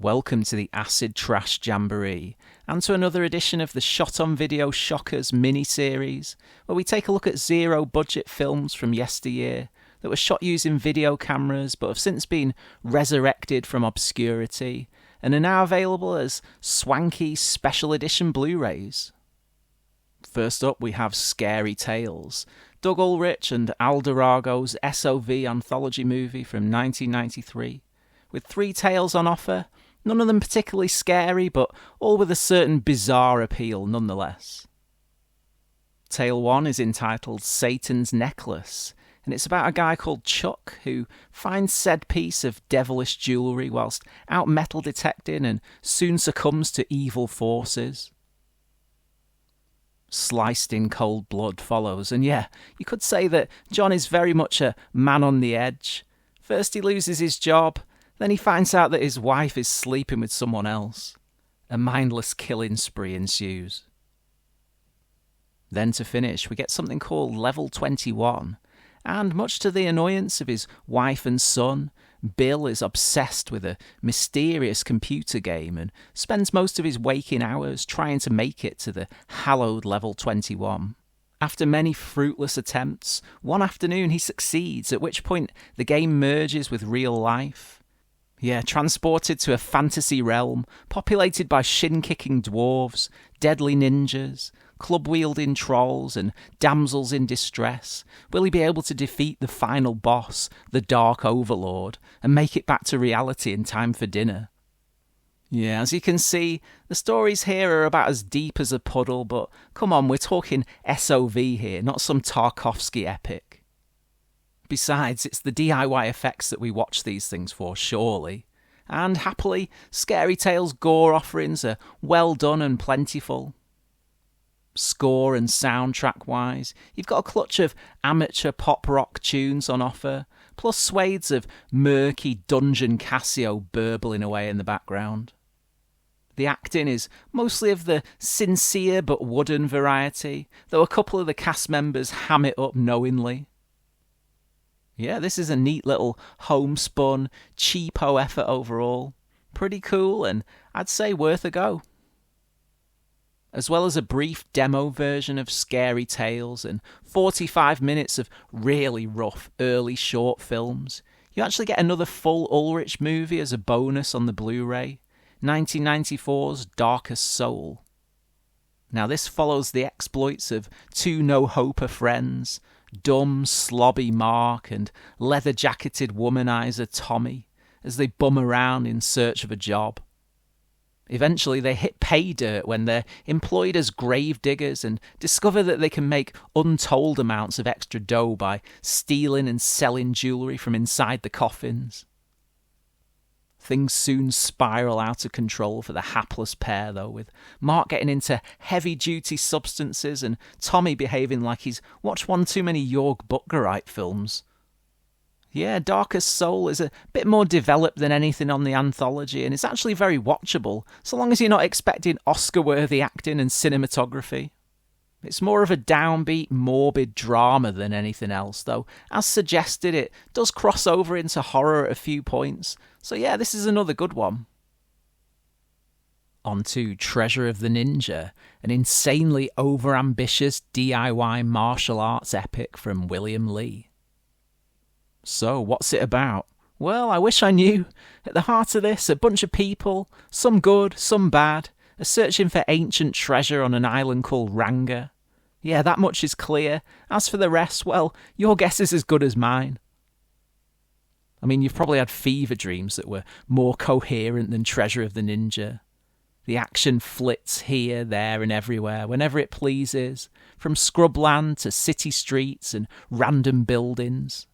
Welcome to the Acid Trash Jamboree, and to another edition of the Shot on Video Shockers mini-series, where we take a look at zero-budget films from yesteryear that were shot using video cameras but have since been resurrected from obscurity and are now available as swanky special edition Blu-rays. First up, we have Scary Tales, Doug Ulrich and Darago's SOV anthology movie from 1993, with 3 tales on offer. None of them particularly scary, but all with a certain bizarre appeal nonetheless. Tale 1 is entitled Satan's Necklace, and it's about a guy called Chuck who finds said piece of devilish jewellery whilst out metal detecting and soon succumbs to evil forces. Sliced in cold blood follows, and yeah, you could say that John is very much a man on the edge. First he loses his job, then he finds out that his wife is sleeping with someone else. A mindless killing spree ensues. Then to finish, we get something called Level 21, and much to the annoyance of his wife and son, Bill is obsessed with a mysterious computer game and spends most of his waking hours trying to make it to the hallowed Level 21. After many fruitless attempts, one afternoon he succeeds, at which point the game merges with real life. Transported to a fantasy realm populated by shin-kicking dwarves, deadly ninjas, club-wielding trolls and damsels in distress, will he be able to defeat the final boss, the Dark Overlord, and make it back to reality in time for dinner? As you can see, the stories here are about as deep as a puddle, but come on, we're talking SOV here, not some Tarkovsky epic. Besides, it's the DIY effects that we watch these things for, surely. And happily, Scary Tales gore offerings are well done and plentiful. Score and soundtrack-wise, you've got a clutch of amateur pop-rock tunes on offer, plus swathes of murky Dungeon Casio burbling away in the background. The acting is mostly of the sincere but wooden variety, though a couple of the cast members ham it up knowingly. This is a neat little homespun, cheapo effort overall. Pretty cool, and I'd say worth a go. As well as a brief demo version of Scary Tales and 45 minutes of really rough early short films, you actually get another full Ulrich movie as a bonus on the Blu-ray, 1994's Darkest Soul. Now this follows the exploits of 2 no-hoper friends, dumb, slobby Mark and leather-jacketed womanizer Tommy, as they bum around in search of a job. Eventually they hit pay dirt when they're employed as grave diggers and discover that they can make untold amounts of extra dough by stealing and selling jewellery from inside the coffins. Things soon spiral out of control for the hapless pair, though, with Mark getting into heavy-duty substances and Tommy behaving like he's watched one too many Jörg Buttgereit films. Darkest Soul is a bit more developed than anything on the anthology, and it's actually very watchable, so long as you're not expecting Oscar-worthy acting and cinematography. It's more of a downbeat, morbid drama than anything else, though, as suggested, it does cross over into horror at a few points, so this is another good one. On to Treasure of the Ninja, an insanely overambitious DIY martial arts epic from William Lee. So, what's it about? Well, I wish I knew. At the heart of this, a bunch of people, some good, some bad, are searching for ancient treasure on an island called Ranga. That much is clear. As for the rest, well, your guess is as good as mine. I mean, you've probably had fever dreams that were more coherent than Treasure of the Ninja. The action flits here, there, and everywhere, whenever it pleases, from scrubland to city streets and random buildings.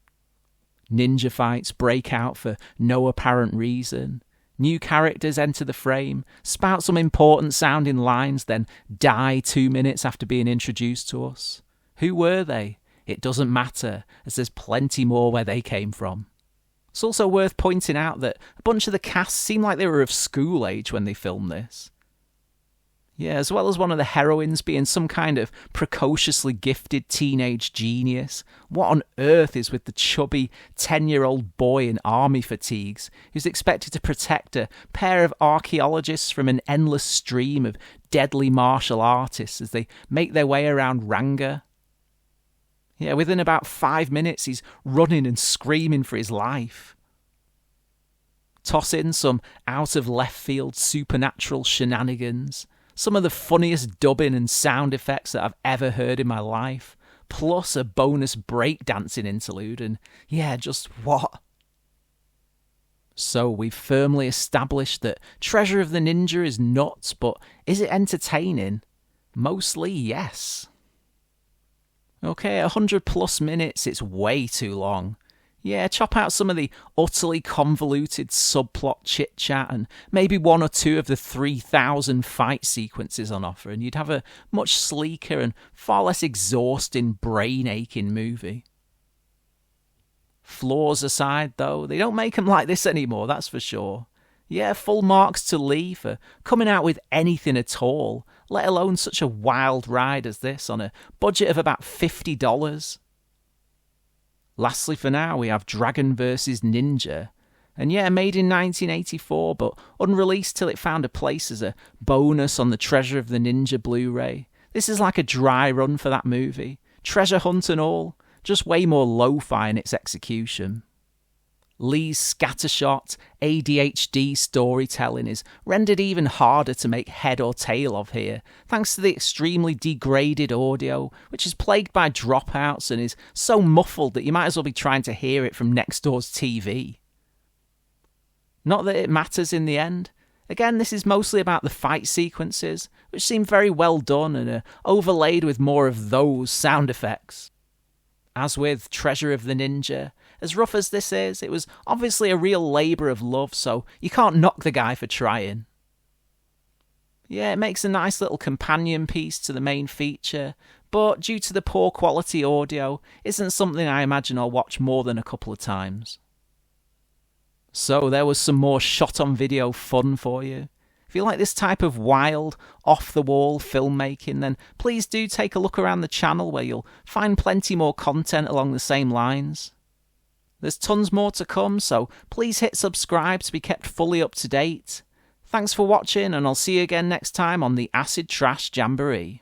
Ninja fights break out for no apparent reason. New characters enter the frame, spout some important sounding lines, then die 2 minutes after being introduced to us. Who were they? It doesn't matter, as there's plenty more where they came from. It's also worth pointing out that a bunch of the cast seem like they were of school age when they filmed this. Yeah, as well as one of the heroines being some kind of precociously gifted teenage genius. What on earth is with the chubby 10-year-old boy in army fatigues who's expected to protect a pair of archaeologists from an endless stream of deadly martial artists as they make their way around Ranga? Yeah, within about 5 minutes he's running and screaming for his life. Toss in some out-of-left-field supernatural shenanigans, some of the funniest dubbing and sound effects that I've ever heard in my life, plus a bonus breakdancing interlude, and yeah, just what? So we've firmly established that Treasure of the Ninja is nuts, but is it entertaining? Mostly yes. Okay, 100 plus minutes, it's way too long. Yeah, chop out some of the utterly convoluted subplot chit-chat and maybe one or two of the 3,000 fight sequences on offer, and you'd have a much sleeker and far less exhausting, brain-aching movie. Flaws aside, though, they don't make them like this anymore, that's for sure. Yeah, full marks to Lee for coming out with anything at all, let alone such a wild ride as this on a budget of about $50. Lastly for now, we have Dragon vs. Ninja. And yeah, made in 1984, but unreleased till it found a place as a bonus on the Treasure of the Ninja Blu-ray. This is like a dry run for that movie. Treasure hunt and all, just way more lo-fi in its execution. Lee's scattershot, ADHD storytelling is rendered even harder to make head or tail of here, thanks to the extremely degraded audio, which is plagued by dropouts and is so muffled that you might as well be trying to hear it from next door's TV. Not that it matters in the end. Again, this is mostly about the fight sequences, which seem very well done and are overlaid with more of those sound effects. As with Treasure of the Ninja, as rough as this is, it was obviously a real labour of love, so you can't knock the guy for trying. Yeah, it makes a nice little companion piece to the main feature, but due to the poor quality audio, isn't something I imagine I'll watch more than a couple of times. So there was some more shot-on-video fun for you. If you like this type of wild, off-the-wall filmmaking, then please do take a look around the channel where you'll find plenty more content along the same lines. There's tons more to come, so please hit subscribe to be kept fully up to date. Thanks for watching, and I'll see you again next time on the Acid Trash Jamboree.